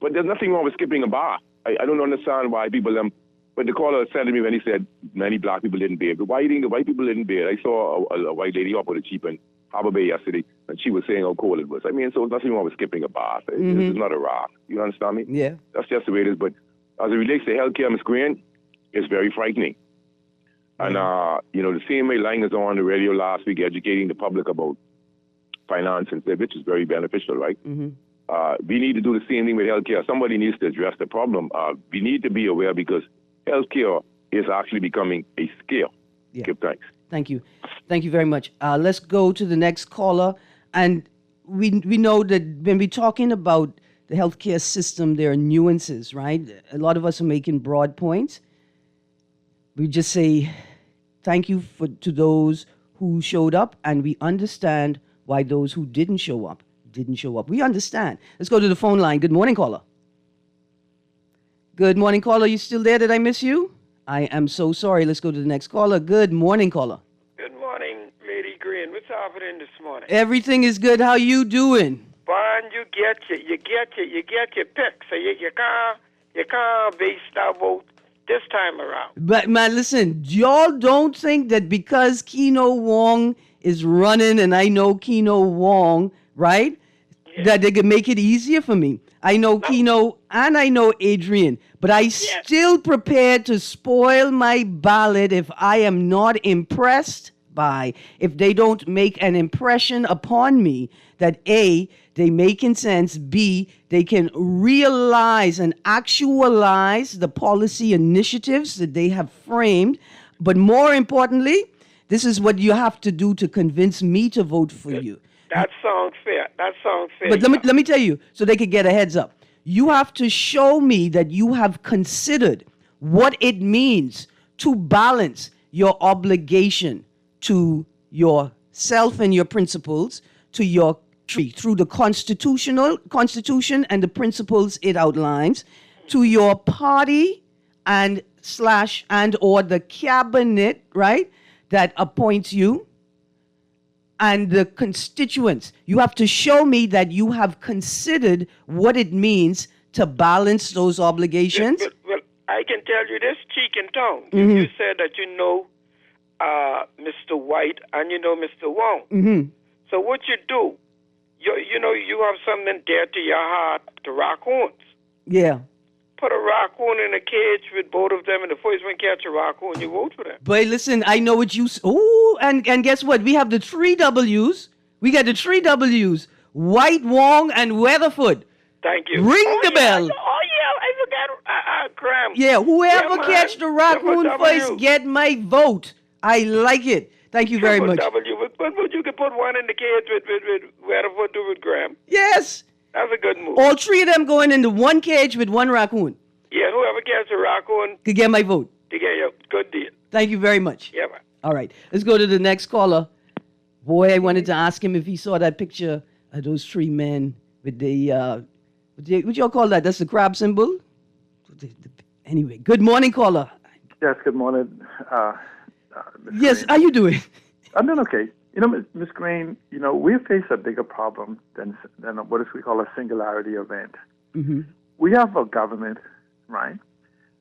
But there's nothing wrong with skipping a bath. I don't understand why people, but the caller said to me when he said many black people didn't bathe. But why do you think the white people didn't bathe? I saw a white lady up with a Jeep in Harbor Bay yesterday, and she was saying how cold it was. I mean, so there's nothing wrong with skipping a bath. It's not a rock. You understand me? Yeah. That's just the way it is. But as it relates to healthcare, Ms. Greene, it's very frightening. And, you know, the CMA line is on the radio last week educating the public about finance and stuff, which is very beneficial, right? We need to do the same thing with healthcare. Somebody needs to address the problem. We need to be aware because healthcare is actually becoming a scale. Yeah. Give thanks. Thank you. Thank you very much. Let's go to the next caller. And we know that when we're talking about the healthcare system, there are nuances, right? A lot of us are making broad points. We just say thank you to those who showed up, and we understand why those who didn't show up. We understand. Let's go to the phone line. Good morning, caller. Good morning, caller. You still there? Did I miss you? I am so sorry. Let's go to the next caller. Good morning, caller. Good morning, Lady Greene. What's happening this morning? Everything is good. How you doing? Fine, you get your pick. So you can't base that vote this time around. But man, listen, y'all don't think that because Keno Wong is running, and I know Keno Wong, right? Yeah. That they can make it easier for me. I know Keno and I know Adrian, but I still prepared to spoil my ballot if I am not impressed by, if they don't make an impression upon me that A, they making sense, B, they can realize and actualize the policy initiatives that they have framed. But more importantly, this is what you have to do to convince me to vote for you. That sounds fair. But let me tell you, so they could get a heads up. You have to show me that you have considered what it means to balance your obligation to yourself and your principles, to your through the constitution and the principles it outlines, to your party and or the cabinet, right, that appoints you, and the constituents. You have to show me that you have considered what it means to balance those obligations. Well, I can tell you this, cheek and tongue. Mm-hmm. You said that you know Mr. White and you know Mr. Wong. Mm-hmm. So what you do, you have something dear to your heart, the raccoons. Yeah. Put a raccoon in a cage with both of them, and the first one catch a raccoon, you vote for them. But listen, I know what you... Oh, and guess what? We have the 3 W's. We got the 3 W's. White, Wong, and Weatherford. Thank you. Ring the bell. I forgot Graham. Yeah, whoever catch the raccoon first, get my vote. I like it. Thank you very much. But you can put one in the cage with Weatherford, do with Graham. Yes. That's a good move. All 3 of them going into one cage with one raccoon. Yeah, whoever catches a raccoon could get my vote. To get your good deal. Thank you very much. Yeah, man. All right, let's go to the next caller. Boy, I wanted to ask him if he saw that picture of those 3 men with the what y'all call that? That's the crab symbol? Anyway, good morning, caller. Yes, good morning. Yes, how you doing? I'm doing okay. You know, Ms. Greene, we face a bigger problem than what we call a singularity event. Mm-hmm. We have a government, right,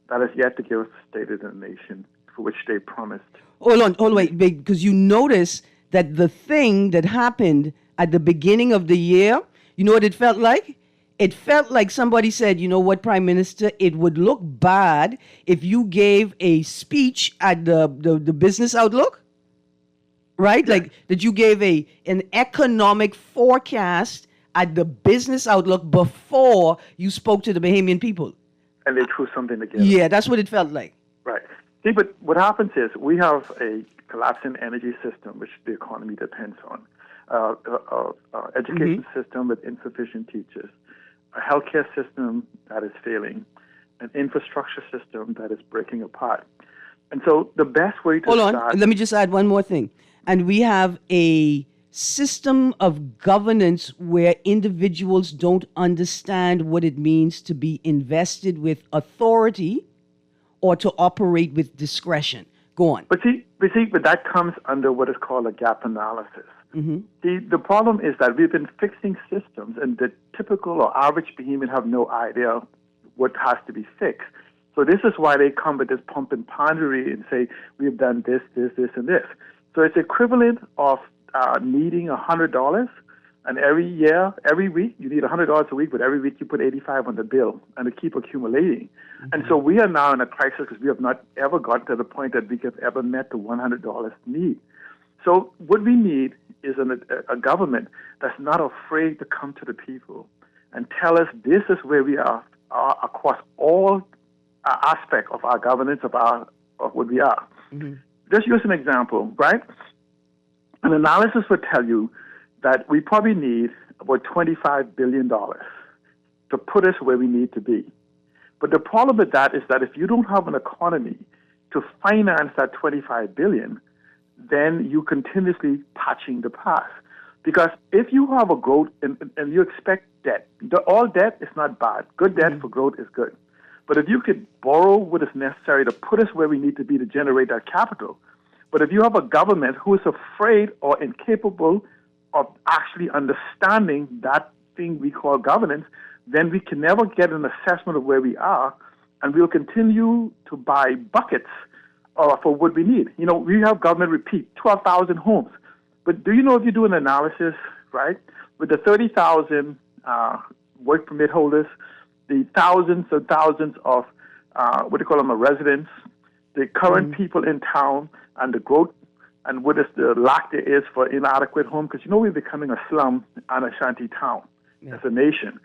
that has yet to give us the state of the nation for which they promised. Hold on, wait, because you notice that the thing that happened at the beginning of the year, you know what it felt like? It felt like somebody said, you know what, Prime Minister, it would look bad if you gave a speech at the Business Outlook, right? Yeah. Like that you gave an economic forecast at the Business Outlook before you spoke to the Bahamian people. And they threw something together. Yeah, that's what it felt like. Right. See, but what happens is we have a collapsing energy system, which the economy depends on, education system with insufficient teachers, a healthcare system that is failing, an infrastructure system that is breaking apart. And so the best way to Hold on, let me just add one more thing. And we have a system of governance where individuals don't understand what it means to be invested with authority or to operate with discretion. Go on. But that comes under what is called a gap analysis. Mm-hmm. See, the problem is that we've been fixing systems, and the typical or average Bahamian have no idea what has to be fixed. So this is why they come with this pump and pondery and say, we've done this, this, this, and this. So it's equivalent of needing $100, and every week, you need $100 a week, but every week you put $85 on the bill, and it keep accumulating. Mm-hmm. And so we are now in a crisis because we have not ever got to the point that we have ever met the $100 need. So what we need is a government that's not afraid to come to the people and tell us this is where we are across all aspects of our governance, of what we are. Mm-hmm. Just use an example, right? An analysis would tell you that we probably need about $25 billion to put us where we need to be. But the problem with that is that if you don't have an economy to finance that $25 billion, then you continuously patching the past. Because if you have a growth and you expect debt, all debt is not bad. Good debt for growth is good. But if you could borrow what is necessary to put us where we need to be to generate that capital, but if you have a government who is afraid or incapable of actually understanding that thing we call governance, then we can never get an assessment of where we are, and we'll continue to buy buckets for what we need. We have government repeat 12,000 homes. But do you know if you do an analysis, right, with the 30,000 work permit holders, the thousands and thousands of, residents, the current people in town, and the growth, and what is the lack there is for inadequate home, because we're becoming a slum and a shanty town as a nation.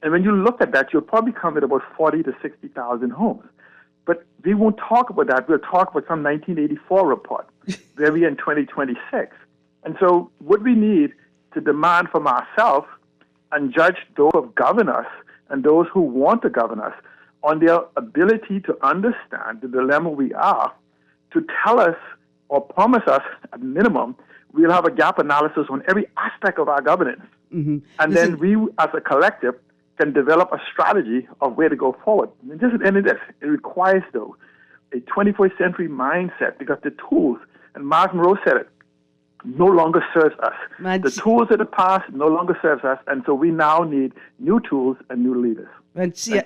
And when you look at that, you'll probably come at about 40 to 60,000 homes. But we won't talk about that. We'll talk about some 1984 report where we're in 2026. And so what we need to demand from ourselves and judge those who govern us and those who want to govern us on their ability to understand the dilemma we are, to tell us or promise us, at minimum, we'll have a gap analysis on every aspect of our governance. And then we, as a collective, can develop a strategy of where to go forward. And this is the end of this. It requires, though, a 21st century mindset, because the tools, and Mark Monroe said it, no longer serves us. The tools of the past no longer serves us, and so we now need new tools and new leaders. And see,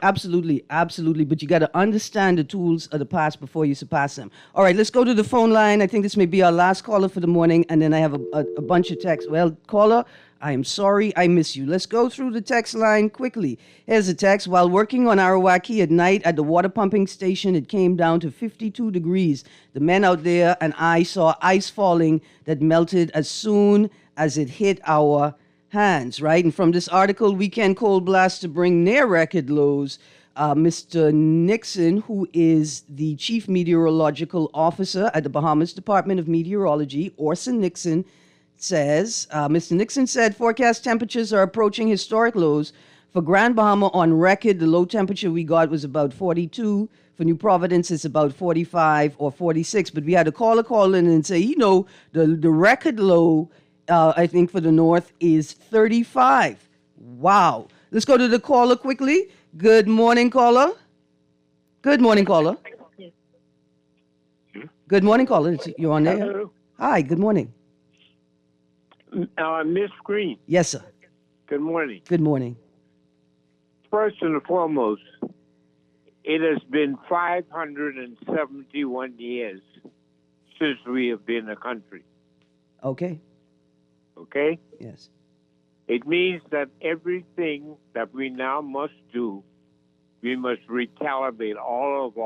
absolutely. But you got to understand the tools of the past before you surpass them. All right, let's go to the phone line. I think this may be our last caller for the morning, and then I have a bunch of texts. Well, caller, I am sorry I miss you. Let's go through the text line quickly. Here's a text. While working on Arawaki at night at the water pumping station, it came down to 52 degrees. The men out there and I saw ice falling that melted as soon as it hit our hands, right? And from this article, Weekend Cold Blast to bring near record lows, Mr. Nixon, who is the Chief Meteorological Officer at the Bahamas Department of Meteorology, Orson Nixon, says, Mr. Nixon said forecast temperatures are approaching historic lows. For Grand Bahama on record, the low temperature we got was about 42. For New Providence, it's about 45 or 46. But we had a caller call in and say, the record low, I think, for the north is 35. Wow. Let's go to the caller quickly. Good morning, caller. Good morning, caller. Good morning, caller. You're on there. Hello. Hi, good morning. Miss Greene. Yes, sir. Good morning. Good morning. First and foremost, it has been 571 years since we have been a country. Okay. Okay? Yes. It means that everything that we now must do, we must recalibrate all of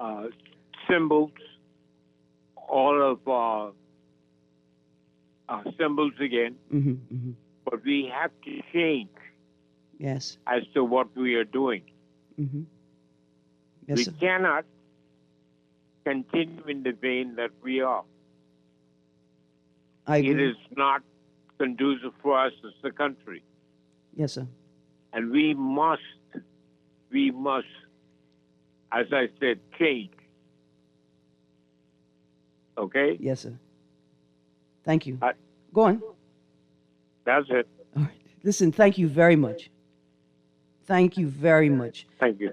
our symbols, all of our symbols again. But we have to change. Yes. As to what we are doing. Yes, we sir. cannot continue in the vein that we are. I agree. It is not conducive for us as a country. Yes, sir. And we must, as I said, change. Okay? Yes, sir. Thank you. Go on. That's it. All right. Listen, thank you very much. Thank you very much. Thank you.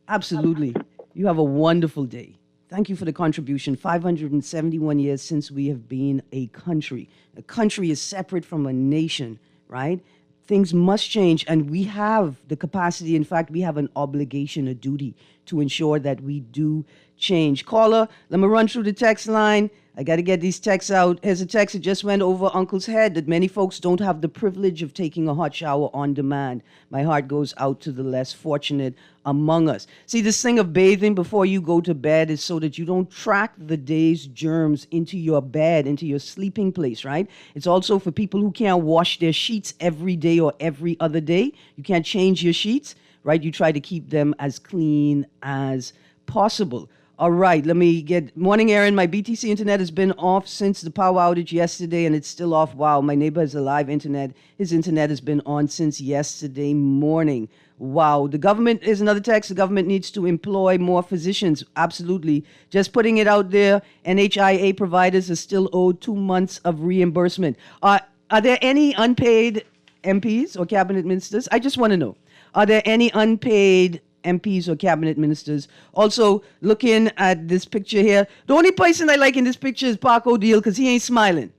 Absolutely. You have a wonderful day. Thank you for the contribution. 571 years since we have been a country. A country is separate from a nation, right? Things must change, and we have the capacity. In fact, we have an obligation, a duty to ensure that we do change. Caller, let me run through the text line. I got to get these texts out. Here's a text that just went over Uncle's head that many folks don't have the privilege of taking a hot shower on demand. My heart goes out to the less fortunate among us. See, this thing of bathing before you go to bed is so that you don't track the day's germs into your bed, into your sleeping place, right? It's also for people who can't wash their sheets every day or every other day. You can't change your sheets, right? You try to keep them as clean as possible. All right, let me get... Morning, Erin. My BTC internet has been off since the power outage yesterday, and it's still off. Wow, my neighbor has a live internet. His internet has been on since yesterday morning. Wow. The government is another text. The government needs to employ more physicians. Absolutely. Just putting it out there, NHIA providers are still owed 2 months of reimbursement. Are there any unpaid MPs or cabinet ministers? I just want to know. Are there any unpaid MPs or cabinet ministers? Also, looking at this picture here, the only person I like in this picture is Park O'Deal because he ain't smiling.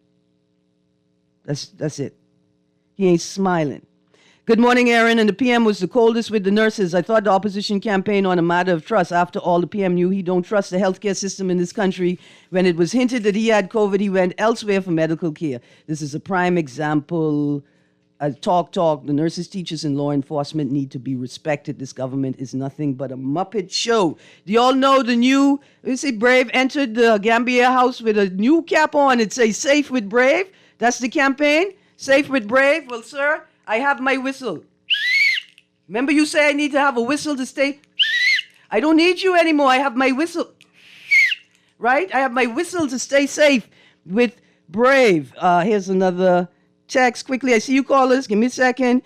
That's it. He ain't smiling. Good morning, Erin. And the PM was the coldest with the nurses. I thought the opposition campaigned on a matter of trust. After all, the PM knew he don't trust the healthcare system in this country. When it was hinted that he had COVID, he went elsewhere for medical care. This is a prime example. Talk. The nurses, teachers, and law enforcement need to be respected. This government is nothing but a Muppet show. Do y'all know the new, Brave entered the Gambier house with a new cap on. It says, Safe with Brave. That's the campaign. Safe with Brave. Well, sir, I have my whistle. Remember you say I need to have a whistle to stay? I don't need you anymore. I have my whistle. Right? I have my whistle to stay safe with Brave. Here's another text quickly. I see you callers. Give me a second.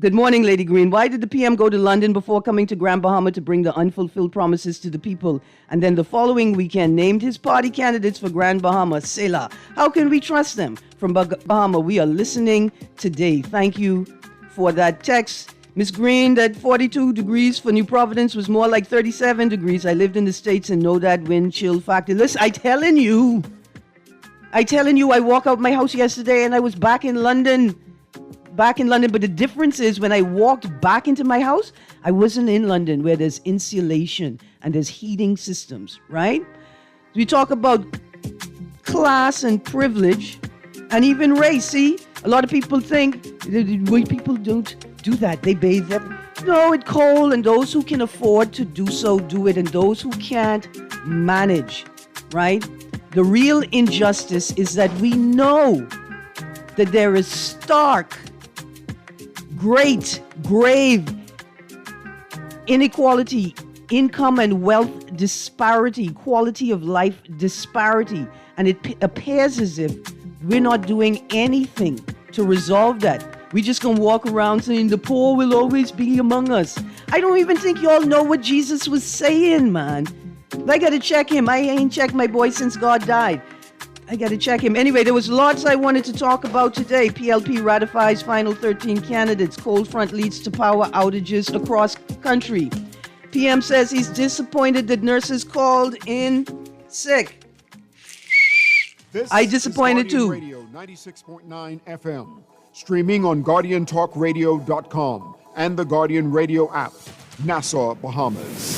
Good morning, Lady Greene. Why did the PM go to London before coming to Grand Bahama to bring the unfulfilled promises to the people? And then the following weekend named his party candidates for Grand Bahama, Selah. How can we trust them? From Bahama, we are listening today. Thank you for that text. Miss Greene, that 42 degrees for New Providence was more like 37 degrees. I lived in the States and know that wind chill factor. Listen, I telling you, I walked out my house yesterday and I was back in London. But the difference is when I walked back into my house, I wasn't in London where there's insulation and there's heating systems, right? We talk about class and privilege and even race. See, a lot of people think white people don't do that. They bathe them. No, it's cold, and those who can afford to do so, do it, and those who can't, manage, right? The real injustice is that we know that there is stark, great, grave inequality, income and wealth disparity, quality of life disparity. And it appears as if we're not doing anything to resolve that. We just gonna walk around saying the poor will always be among us. I don't even think y'all know what Jesus was saying, man. I gotta check him. I ain't checked my boy since God died. I got to check him. Anyway, there was lots I wanted to talk about today. PLP ratifies final 13 candidates. Cold front leads to power outages across country. PM says he's disappointed that nurses called in sick. I disappointed too. Radio 96.9 FM. Streaming on GuardianTalkRadio.com and the Guardian Radio app. Nassau, Bahamas.